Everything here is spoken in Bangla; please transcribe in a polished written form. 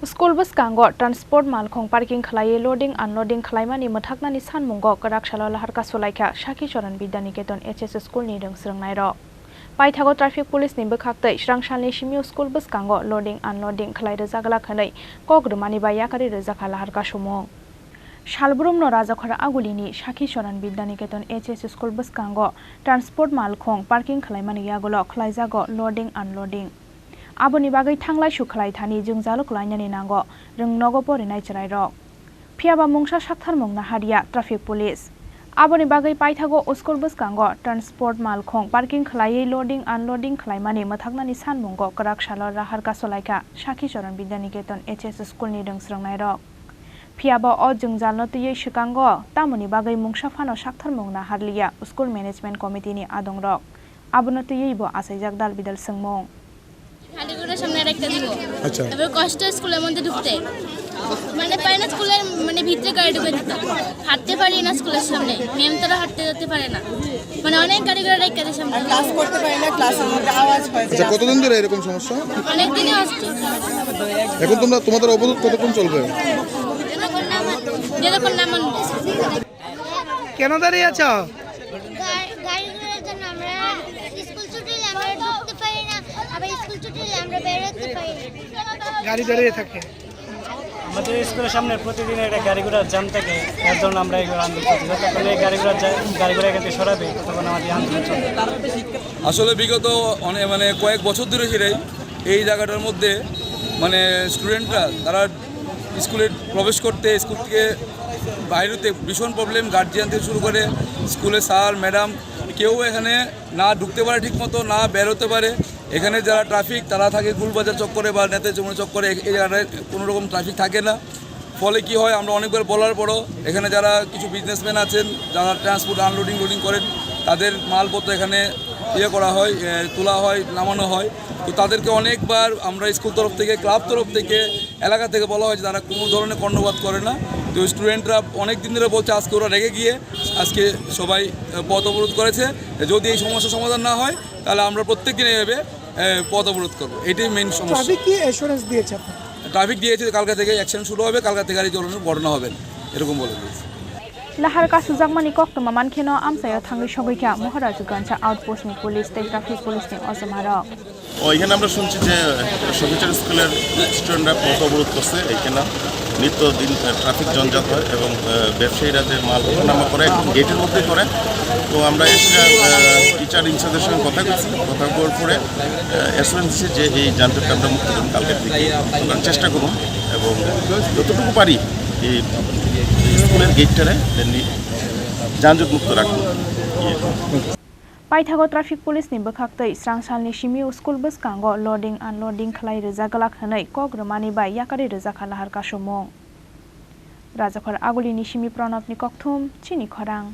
School Bwskango transport malkhong parking khlai loading unloading Khlaimani Mwthaknani Sanmungo Lahar Kasulaikha Shaki Choran Bidyaniketon HS School ni rong srangnai ro Paithago traffic police ni bwkhaktei srangsalni simio School Bwskango loading unloading khlai rojagla khanai kogrumani bai yakari rojaka Lahar Kasumong Shalbrum no Rajakhora Agulini Shaki Choran Bidyaniketon HS School Bwskango transport malkhong parking Khlaimani yagulo khlaijago loading unloading Aboni bagai thanglai sukhlai thani jungjaluk lainani nango rungnogo porinai charai rok phiaba mungsa sakthar mungna haria traffic police Aboni bagai paithago School Bwskango transport malkhong parking khlai loading unloading Khlaimani Mwthaknani Sanmungo Karakshalo Lahar Kasulaikha Shaki Choran Bidyaniketon HS School ni rong srangnai rok phiaba o jungjalno tiyei sikango tamoni bagai mungsa phano sakthar mungna harliya School Management Committee ni adong rok abono tiyei bo asaijak dal bidal sangmong খালিগুড়া সামনে একটা দিব আচ্ছা এবার কষ্ট স্কুলের মধ্যে ঢুকতে মানে পাই না স্কুলের মানে ভিতরে গাড়ি ঢুকে দিতাম হাঁটতে পারি না স্কুলের সামনে ম্যাম তারা হাঁটতে যেতে পারে না মানে অনেক গাড়ি ঘোড়া রেখে দেয় সামনে ক্লাস করতে পারি না ক্লাসের মধ্যে আওয়াজ হয় আচ্ছা কতদিন ধরে এরকম সমস্যা অনেক দিনই আসছে এখন তোমাদের অবরোধ কতক্ষণ চলবে যতক্ষণ না মানবে কেন দাঁড়িয়ে আছো গাড়ি ঘোড়ার জন্য আমরা স্কুল ছুটি হলে আমরা ঢুকতে পারি না আবার স্কুল ছুটি হলে আমরা বের হতে পারি না গাড়ি দাঁড়িয়ে থাকে আমাদের স্কুলের সামনে প্রতিদিন একটা গাড়ি ঘোড়ার জ্যাম থাকে এর জন্য আমরা এই আন্দোলন করছি যতক্ষণ এই গাড়ি ঘোড়া এখান থেকে সরাবে ততক্ষণ আমাদের আন্দোলন চলবে আসলে বিগত মানে কয়েক বছর ধরে সেটাই এই জায়গাটার মধ্যে মানে স্টুডেন্টরা তারা স্কুলে প্রবেশ করতে স্কুল থেকে বাইরেতে ভীষণ প্রবলেম গার্জিয়ান থেকে শুরু করে স্কুলে স্যার ম্যাডাম কেউ এখানে না ঢুকতে পারে ঠিকমতো না বের হতে পারে এখানে যারা ট্রাফিক তারা থাকে গুলবাজার চক্করে বা নেতা চমুনা চক্করে এই জায়গাটায় কোনো রকম ট্রাফিক থাকে না ফলে কি হয় আমরা অনেকবার বলার পরও এখানে যারা কিছু বিজনেসম্যান আছেন যারা ট্রান্সপোর্ট আনলোডিং লোডিং করেন তাদের মালপত্র এখানে করা হয় তোলা হয় নামানো হয় তো তাদেরকে অনেকবার আমরা স্কুল তরফ থেকে ক্লাব তরফ থেকে এলাকা থেকে বলা হয় যে তারা কোনো ধরনের কর্ণপাত করে না তো স্টুডেন্টরা অনেক দিন ধরে বলছে আজকে ওরা রেগে গিয়ে আজকে সবাই পথ অবরোধ করেছে যদি এই সমস্যার সমাধান না হয় তাহলে আমরা প্রত্যেক দিন এইভাবে পথ অবরোধ করবো এটাই মেইন সমস্যা ট্রাফিক কি অ্যাসুরেন্স দিয়েছে ট্রাফিক দিয়েছে কালকা থেকে অ্যাকশন শুরু হবে কালকা থেকে গাড়ি চালানোর ঘটনা হবে এরকম বলে দিয়েছে Lahar Kasuzakmani Koktoma Mankheno Amsayo Thangli Shogoikha Maharaju Gancha Outpost ni Police State Traffic Police ni Osamaro এখানে আমরা শুনছি যে সবিচার স্কুলের স্টুডেন্টরা পথ অবরোধ করছে এখানে নিত্যদিন ট্রাফিক জঞ্জাট হয় এবং ব্যবসায়ীরা যে মাল ওঠানামা করে গেটের মধ্যে করে তো আমরা টিচার ইনচার্জের সঙ্গে কথা বলার পরে অ্যাসুরেন্স দিচ্ছে যে এই যানজটটা আমরা মুক্ত করুন কালকের দিকে চেষ্টা করুন এবং যতটুকু পারি এই স্কুলের গেটটারে যানজট মুক্ত রাখুন Paithago traffic police ni bwkhaktei srangsalni simio School Bwskango loading unloading khlai rojagla khanai kogrumani bai yakari rojaka Lahar Kasumong Rajakhor Agulini simi pranab ni kokthum Chini Khorang